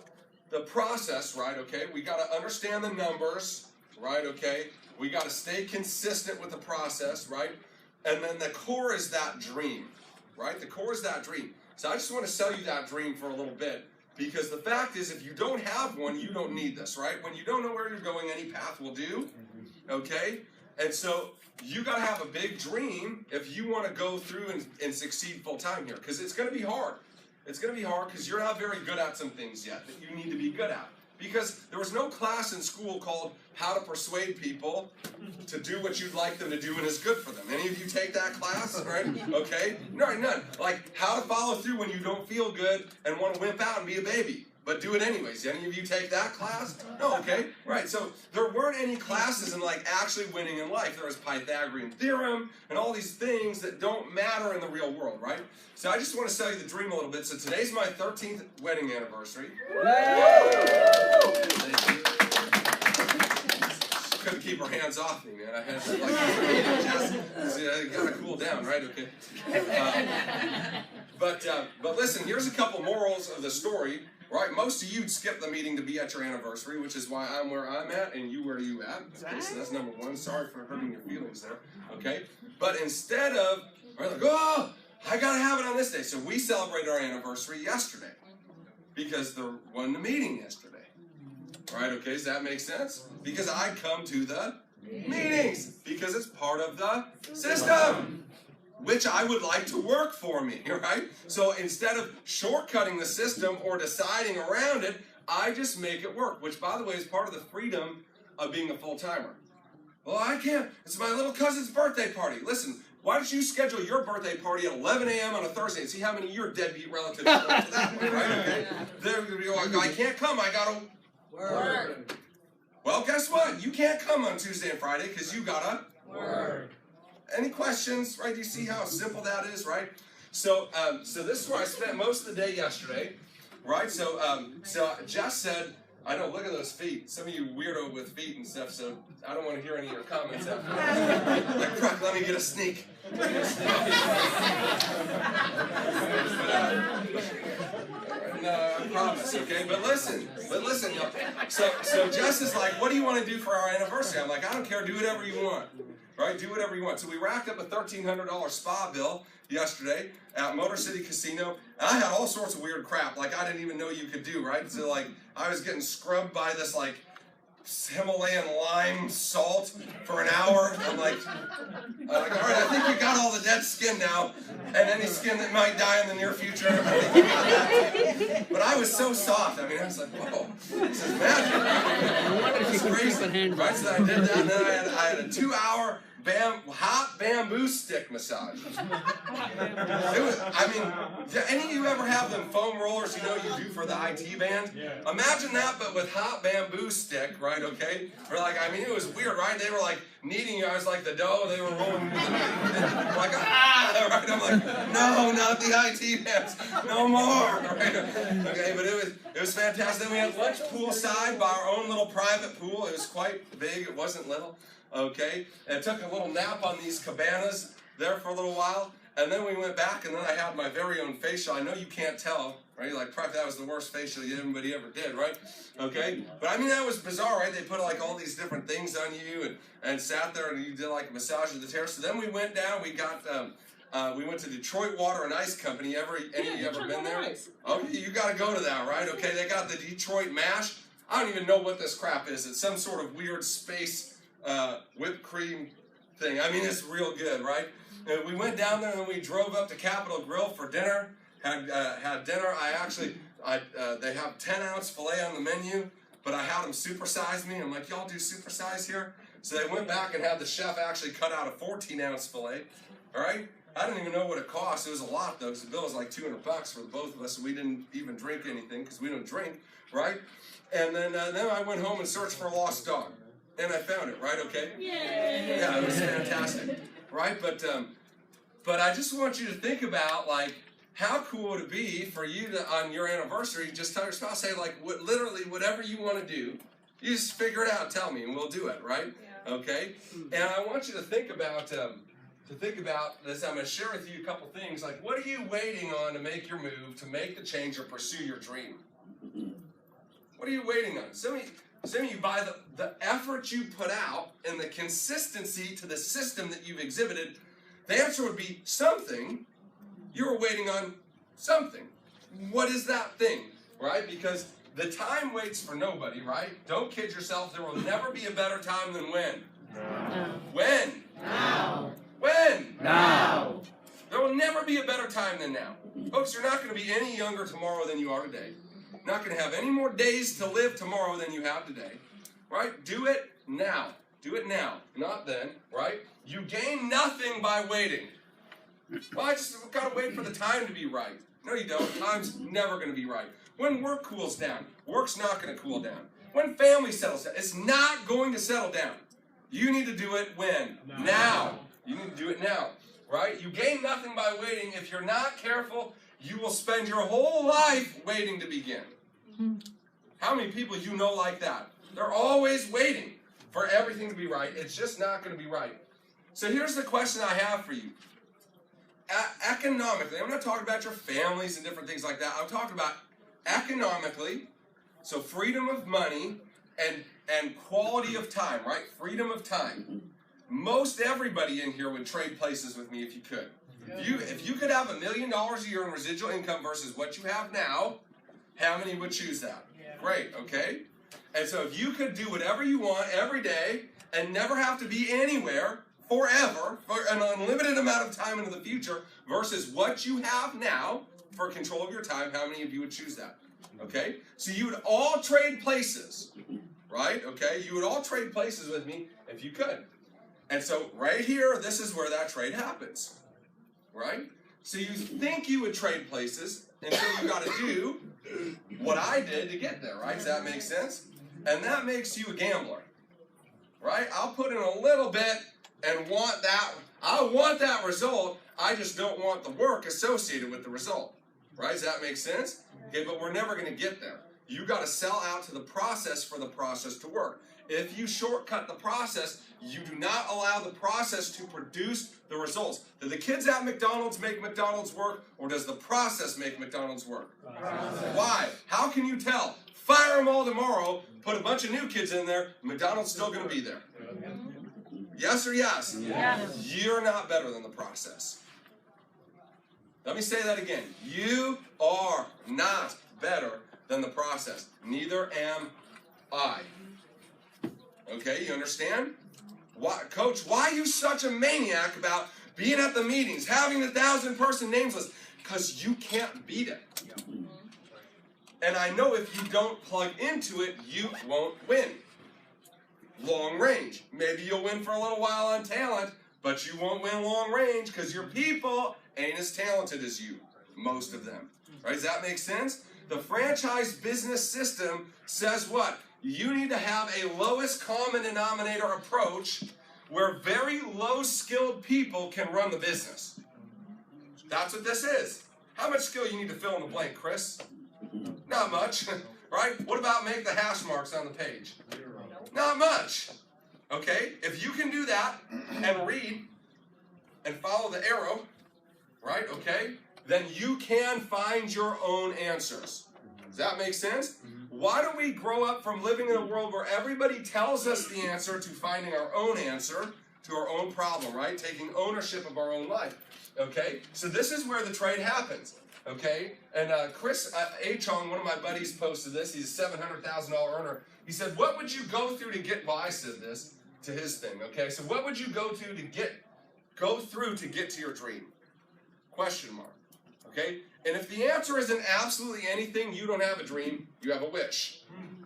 the process, right, okay, we got to understand the numbers, right, okay? We got to stay consistent with the process, right? And then the core is that dream, right? The core is that dream. So I just want to sell you that dream for a little bit, because the fact is, if you don't have one, you don't need this, right? When you don't know where you're going, any path will do, okay? And so you got to have a big dream if you want to go through and succeed full time here, because it's going to be hard. It's going to be hard because you're not very good at some things yet that you need to be good at. Because there was no class in school called How to Persuade People to do what you'd like them to do and is good for them. Any of you take that class, right? Okay? No, none. Like how to follow through when you don't feel good and want to wimp out and be a baby, but do it anyways. Any of you take that class? No, okay? Right, so there weren't any classes in like actually winning in life. There was Pythagorean theorem and all these things that don't matter in the real world, right? So I just want to sell you the dream a little bit. So today's my 13th wedding anniversary. Thank you. She couldn't keep her hands off me, man. I had to like, you gotta cool down, right? Okay. But listen, here's a couple morals of the story. Right, most of you'd skip the meeting to be at your anniversary, which is why I'm where I'm at and you where you at. Okay, so that's number one. Sorry for hurting your feelings there. Okay, but instead of, we're like, oh, I gotta have it on this day. So we celebrated our anniversary yesterday because there wasn't a meeting yesterday. Right? Okay, does that make sense? Because I come to the meetings because it's part of the system, which I would like to work for me, right? So instead of shortcutting the system or deciding around it, I just make it work, which, by the way, is part of the freedom of being a full-timer. Well, I can't. It's my little cousin's birthday party. Listen, why don't you schedule your birthday party at 11 a.m. on a Thursday and see how many of your deadbeat relatives go to that one, right? Okay? They're going to be like, I can't come. I got to work. Well, guess what? You can't come on Tuesday and Friday because you got to work. Any questions, right? Do you see how simple that is, right? So this is where I spent most of the day yesterday, right? So Jess said, I know, look at those feet. Some of you weirdo with feet and stuff, so I don't want to hear any of your comments after that. Like, Croc, let me get a sneak. No, I promise, okay? But listen, y'all. So Jess is like, what do you want to do for our anniversary? I'm like, I don't care, do whatever you want. Right, do whatever you want. So we racked up a $1,300 spa bill yesterday at Motor City Casino. And I had all sorts of weird crap, like I didn't even know you could do, right? So like, I was getting scrubbed by this like Himalayan lime salt for an hour. I'm like, all right, I think you got all the dead skin now, and any skin that might die in the near future, I think you got that too. But I was so soft. I mean, I was like, whoa, this is magic. This is crazy. Right, so I did that, and then I had a 2-hour hot bamboo stick massage. It was, I mean, do any of you ever have them foam rollers, you know, you do for the IT band? Yeah. Imagine that, but with hot bamboo stick, right, okay? Or like, I mean, it was weird, right? They were like kneading you. I was like the dough, they were rolling me. Like, ah, right? I'm like, no, not the IT bands, no more, right? Okay, but it was fantastic. Then we had lunch poolside by our own little private pool. It was quite big, it wasn't little. Okay, and took a little nap on these cabanas there for a little while, and then we went back, and then I had my very own facial. I know you can't tell, right? Like, probably that was the worst facial anybody ever did, right? Okay, but I mean, that was bizarre, right? They put like all these different things on you, and sat there, and you did like a massage of the hair. So then we went down, we got, we went to Detroit Water and Ice Company. Any of you ever been there? Oh, you got to go to that, right? Okay, they got the Detroit Mash. I don't even know what this crap is. It's some sort of weird space whipped cream thing. I mean, it's real good, right? And we went down there and then we drove up to Capitol Grill for dinner. Had dinner. They have 10-ounce filet on the menu, but I had them supersize me. I'm like, y'all do supersize here? So they went back and had the chef actually cut out a 14-ounce filet. All right? I didn't even know what it cost. It was a lot though, because the bill was like $200 for the both of us, so we didn't even drink anything because we don't drink, right? And then I went home and searched for a lost dog. And I found it, right? Okay? Yay! Yeah, it was fantastic, right? But I just want you to think about, like, how cool would it be for you to, on your anniversary, just tell your spouse, say, like, literally whatever you want to do, you just figure it out and tell me, and we'll do it, right? Yeah. Okay? And I want you to think about this. I'm going to share with you a couple things, like, what are you waiting on to make your move, to make the change, or pursue your dream? What are you waiting on? Some of you, by the effort you put out and the consistency to the system that you've exhibited, the answer would be something. You're waiting on something. What is that thing, right? Because the time waits for nobody, right? Don't kid yourself. There will never be a better time than when. No. When? Now. When? Now. There will never be a better time than now. Folks, you're not going to be any younger tomorrow than you are today. Not going to have any more days to live tomorrow than you have today, right? Do it now. Do it now, not then, right? You gain nothing by waiting. Well, I just got to wait for the time to be right. No, you don't. Time's never going to be right. When work cools down, work's not going to cool down. When family settles down, it's not going to settle down. You need to do it when? Now. You need to do it now, right? You gain nothing by waiting. If you're not careful, you will spend your whole life waiting to begin. How many people you know like that? They're always waiting for everything to be right. It's just not going to be right. So here's the question I have for you. Economically, I'm not talking about your families and different things like that. I'm talking about economically, so freedom of money and quality of time, right? Freedom of time. Most everybody in here would trade places with me if you could. If you could have $1 million a year in residual income versus what you have now, how many would choose that? Yeah. Great, okay? And so if you could do whatever you want every day and never have to be anywhere forever for an unlimited amount of time into the future versus what you have now for control of your time, how many of you would choose that? Okay? So you would all trade places, right? Okay? You would all trade places with me if you could. And so right here, this is where that trade happens, right? So you think you would trade places until you got to do what I did to get there, right? Does that make sense? And that makes you a gambler, right? I'll put in a little bit and want that. I want that result. I just don't want the work associated with the result, right? Does that make sense? Okay, but we're never going to get there. You got to sell out to the process for the process to work. If you shortcut the process, you do not allow the process to produce the results. Do the kids at McDonald's make McDonald's work, or does the process make McDonald's work? Process. Why? How can you tell? Fire them all tomorrow, put a bunch of new kids in there, McDonald's still going to be there. Yes or yes? Yes. You're not better than the process. Let me say that again. You are not better than the process. Neither am I. Okay, you understand? Why, Coach, why are you such a maniac about being at the meetings, having the 1,000-person names list? Because you can't beat it. And I know if you don't plug into it, you won't win. Long range. Maybe you'll win for a little while on talent, but you won't win long range because your people ain't as talented as you. Most of them. Right? Does that make sense? The franchise business system says what? You need to have a lowest common denominator approach where very low-skilled people can run the business. That's what this is. How much skill you need to fill in the blank, Chris? Not much, right? What about make the hash marks on the page? Not much. Okay? If you can do that and read and follow the arrow, right? Okay? Then you can find your own answers. Does that make sense? Why don't we grow up from living in a world where everybody tells us the answer to finding our own answer to our own problem, right? Taking ownership of our own life. Okay? So this is where the trade happens. Okay? And Chris A. Chong, one of my buddies, posted this. He's a $700,000 earner. He said, what would you go through to get, well, I said this to his thing, okay? So what would you go through to get to your dream? Question mark. Okay? And if the answer isn't absolutely anything, you don't have a dream, you have a wish.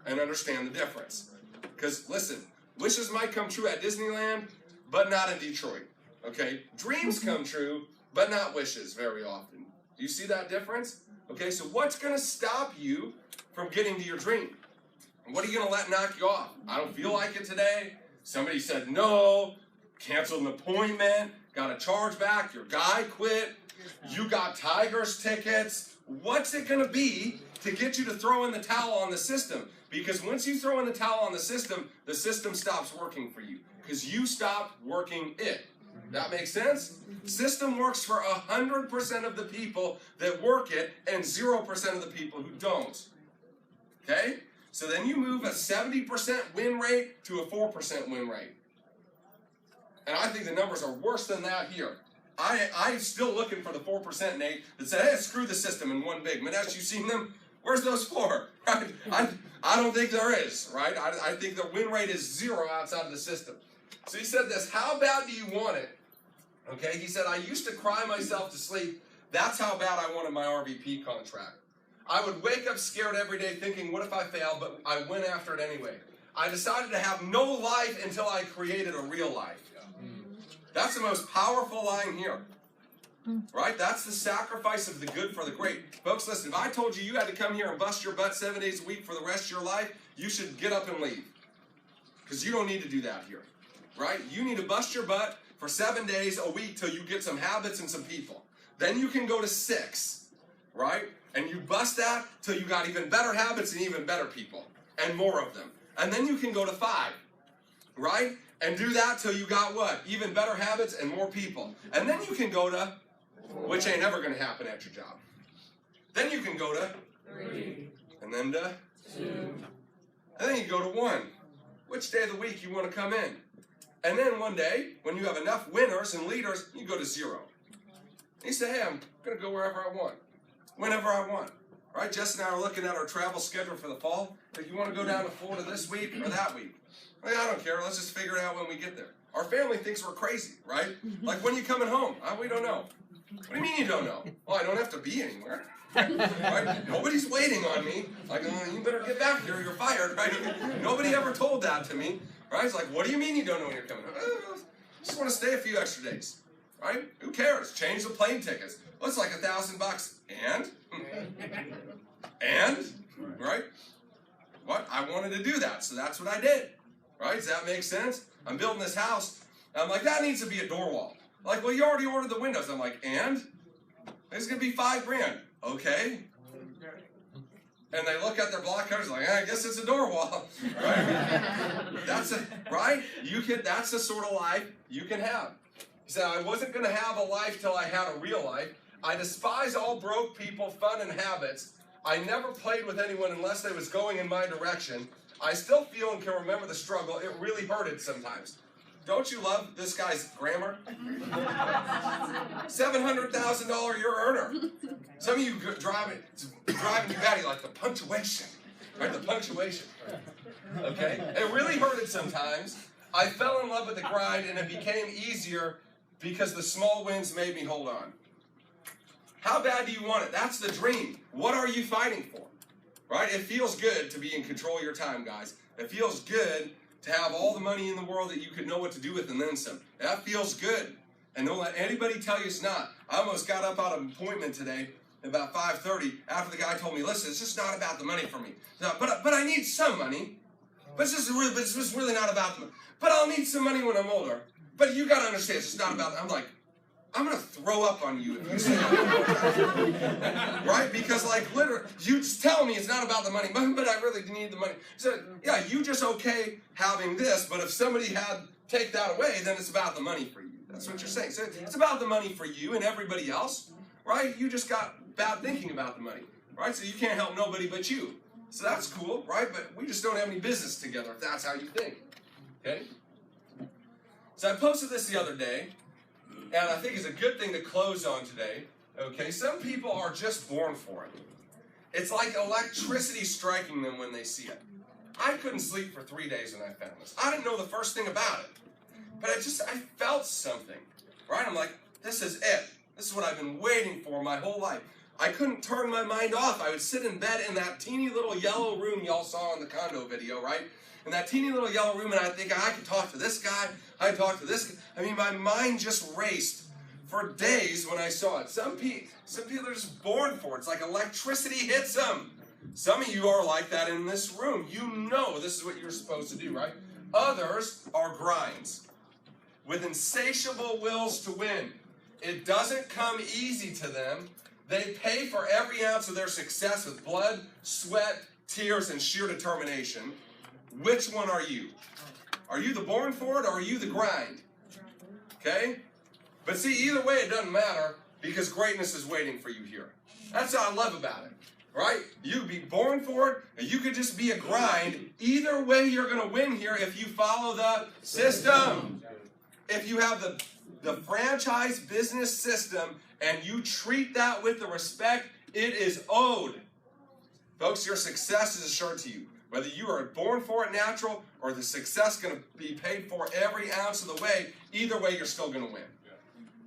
And understand the difference. Because, listen, wishes might come true at Disneyland, but not in Detroit. Okay? Dreams come true, but not wishes very often. Do you see that difference? Okay, so what's going to stop you from getting to your dream? What are you going to let knock you off? I don't feel like it today. Somebody said no, canceled an appointment, got a chargeback, your guy quit, you got Tigers tickets. What's it going to be to get you to throw in the towel on the system? Because once you throw in the towel on the system stops working for you. Because you stopped working it. That makes sense? System works for 100% of the people that work it and 0% of the people who don't. Okay? So then you move a 70% win rate to a 4% win rate. And I think the numbers are worse than that here. I'm still looking for the 4%, Nate, that said, hey, screw the system in one big. Manesh, you seen them? Where's those 4? Right? I don't think there is, right? I think the win rate is 0 outside of the system. So he said this, how bad do you want it? Okay, he said, I used to cry myself to sleep. That's how bad I wanted my RVP contract. I would wake up scared every day thinking, what if I fail? But I went after it anyway. I decided to have no life until I created a real life. That's the most powerful line here. Right? That's the sacrifice of the good for the great. Folks, listen, if I told you you had to come here and bust your butt 7 days a week for the rest of your life, you should get up and leave. Because you don't need to do that here. Right? You need to bust your butt for 7 days a week till you get some habits and some people. Then you can go to 6. Right? And you bust that till you got even better habits and even better people. And more of them. And then you can go to 5. Right? And do that till you got what? Even better habits and more people. And then you can go to, which ain't ever going to happen at your job. Then you can go to 3. And then to 2. And then you go to 1. Which day of the week you want to come in? And then one day, when you have enough winners and leaders, you go to 0. And you say, hey, I'm going to go wherever I want. Whenever I want. Right? Jess and I are looking at our travel schedule for the fall. If you want to go down to Florida this week or that week. I don't care. Let's just figure it out when we get there. Our family thinks we're crazy, right? Like, when are you coming home? We don't know. What do you mean you don't know? Well, I don't have to be anywhere. Right? Nobody's waiting on me. Like, you better get back here, you're fired, right? Nobody ever told that to me, right? It's like, what do you mean you don't know when you're coming home? Just want to stay a few extra days, right? Who cares? Change the plane tickets. Well, it's like $1,000. And? Right? What? I wanted to do that, so that's what I did. Right? Does that make sense? I'm building this house. And I'm like, that needs to be a door wall. Like, well, you already ordered the windows. I'm like, and? It's going to be $5,000. Okay. And they look at their block covers like, I guess it's a door wall. Right? That's the sort of life you can have. He said, I wasn't going to have a life till I had a real life. I despise all broke people, fun, and habits. I never played with anyone unless they was going in my direction. I still feel and can remember the struggle. It really hurted sometimes. Don't you love this guy's grammar? $700,000 a year earner. Some of you driving Bugatti like the punctuation. Right, the punctuation. Okay? It really hurted sometimes. I fell in love with the grind, and it became easier because the small wins made me hold on. How bad do you want it? That's the dream. What are you fighting for? Right? It feels good to be in control of your time, guys. It feels good to have all the money in the world that you could know what to do with and then some. That feels good. And don't let anybody tell you it's not. I almost got up out of an appointment today at about 5:30 after the guy told me, listen, it's just not about the money for me. But I need some money. But it's just really not about the money. But I'll need some money when I'm older. But you got to understand, it's just not about that. I'm like, I'm going to throw up on you if you say that. Right? Because, like, literally, you just tell me it's not about the money, but I really need the money. So, yeah, you just okay having this, but if somebody had take that away, then it's about the money for you. That's what you're saying. So it's about the money for you and everybody else, right? You just got bad thinking about the money, right? So you can't help nobody but you. So that's cool, right? But we just don't have any business together if that's how you think, okay? So I posted this the other day, and I think it's a good thing to close on today, okay? Some people are just born for it. It's like electricity striking them when they see it. I couldn't sleep for 3 days when I found this. I didn't know the first thing about it, but I felt something, right? I'm like, this is it. This is what I've been waiting for my whole life. I couldn't turn my mind off. I would sit in bed in that teeny little yellow room y'all saw in the condo video, right? In that teeny little yellow room, and I think I could talk to this guy, I could talk to this guy. I mean, my mind just raced for days when I saw it. Some people are just born for it. It's like electricity hits them. Some of you are like that in this room. You know this is what you're supposed to do, right? Others are grinds with insatiable wills to win. It doesn't come easy to them. They pay for every ounce of their success with blood, sweat, tears, and sheer determination. Which one are you? Are you the born for it or are you the grind? Okay? But see, either way, it doesn't matter because greatness is waiting for you here. That's what I love about it, right? You could be born for it or you could just be a grind. Either way, you're going to win here if you follow the system. If you have the franchise business system and you treat that with the respect it is owed. Folks, your success is assured to you. Whether you are born for it natural or the success going to be paid for every ounce of the way, either way you're still going to win.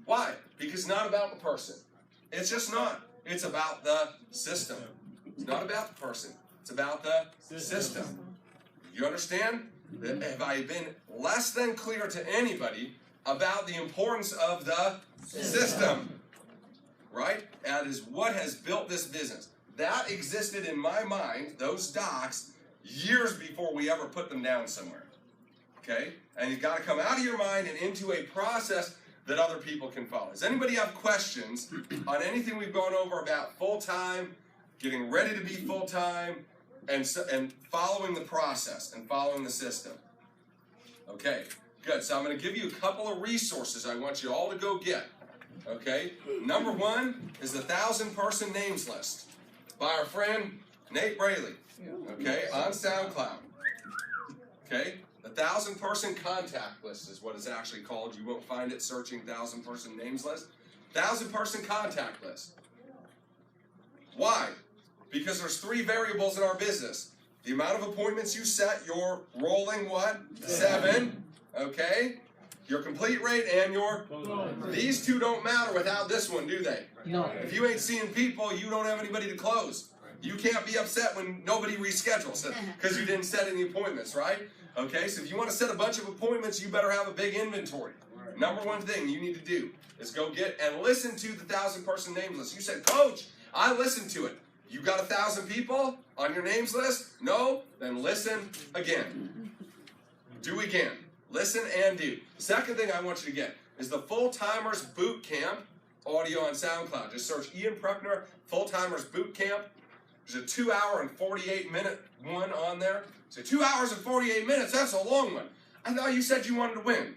Why? Because it's not about the person. It's just not. It's about the system. It's not about the person. It's about the system. You understand? Have I been less than clear to anybody about the importance of the system? Right? That is what has built this business. That existed in my mind, those docs, years before we ever put them down somewhere. Okay? And you've got to come out of your mind and into a process that other people can follow. Does anybody have questions on anything we've gone over about full-time, getting ready to be full-time, and following the process and following the system? Okay, good. So I'm going to give you a couple of resources I want you all to go get. Okay? Number one is the 1,000-person names list by our friend Nate Braley. Okay, on SoundCloud. Okay, the 1,000-person contact list is what it's actually called. You won't find it searching 1,000-person names list. 1,000-person contact list. Why? Because there's 3 variables in our business. The amount of appointments you set, your rolling what? 7. Okay? Your complete rate and your... These 2 don't matter without this one, do they? No. If you ain't seeing people, you don't have anybody to close. You can't be upset when nobody reschedules it because you didn't set any appointments, right? Okay, so if you want to set a bunch of appointments, you better have a big inventory. Number one thing you need to do is go get and listen to the 1,000-person names list. You said, Coach, I listened to it. You got 1,000 people on your names list? No? Then listen again. Do again. Listen and do. Second thing I want you to get is the Full-Timers Boot Camp audio on SoundCloud. Just search Ian Pruckner, Full-Timers Boot Camp. There's a 2-hour and 48-minute one on there. So 2 hours and 48 minutes, that's a long one. I thought you said you wanted to win.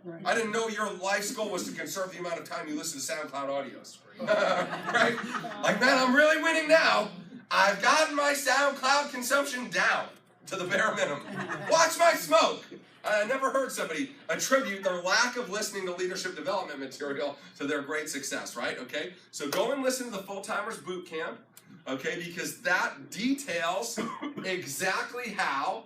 Right. I didn't know your life's goal was to conserve the amount of time you listen to SoundCloud audios. Right? Like, man, I'm really winning now. I've gotten my SoundCloud consumption down to the bare minimum. Watch my smoke. I never heard somebody attribute their lack of listening to leadership development material to their great success, right? Okay? So go and listen to the Full-Timers Boot Camp. Okay, because that details exactly how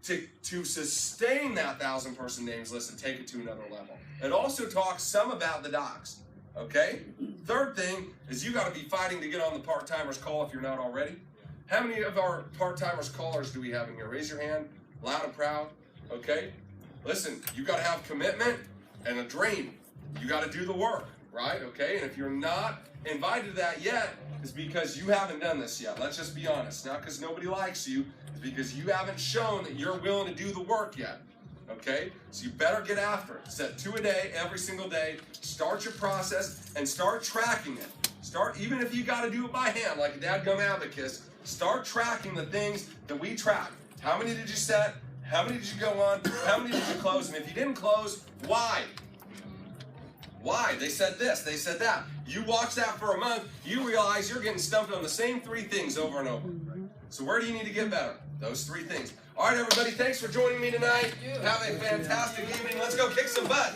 to sustain that 1,000-person names list and take it to another level. It also talks some about the docs. Okay? Third thing is you got to be fighting to get on the part-timers call if you're not already. How many of our part-timers callers do we have in here? Raise your hand, loud and proud. Okay? Listen, you got to have commitment and a dream. You got to do the work, right? Okay? And if you're not invited to that yet, it's because you haven't done this yet. Let's just be honest. Not because nobody likes you. It's because you haven't shown that you're willing to do the work yet. Okay? So you better get after it. Set 2 a day, every single day. Start your process and start tracking it. Start, even if you got to do it by hand, like a dadgum abacus, start tracking the things that we track. How many did you set? How many did you go on? How many did you close? And if you didn't close, why? Why? They said this, they said that. You watch that for a month, you realize you're getting stumped on the same 3 things over and over. So where do you need to get better? Those 3 things. All right, everybody, thanks for joining me tonight. Have a fantastic evening. Let's go kick some butt.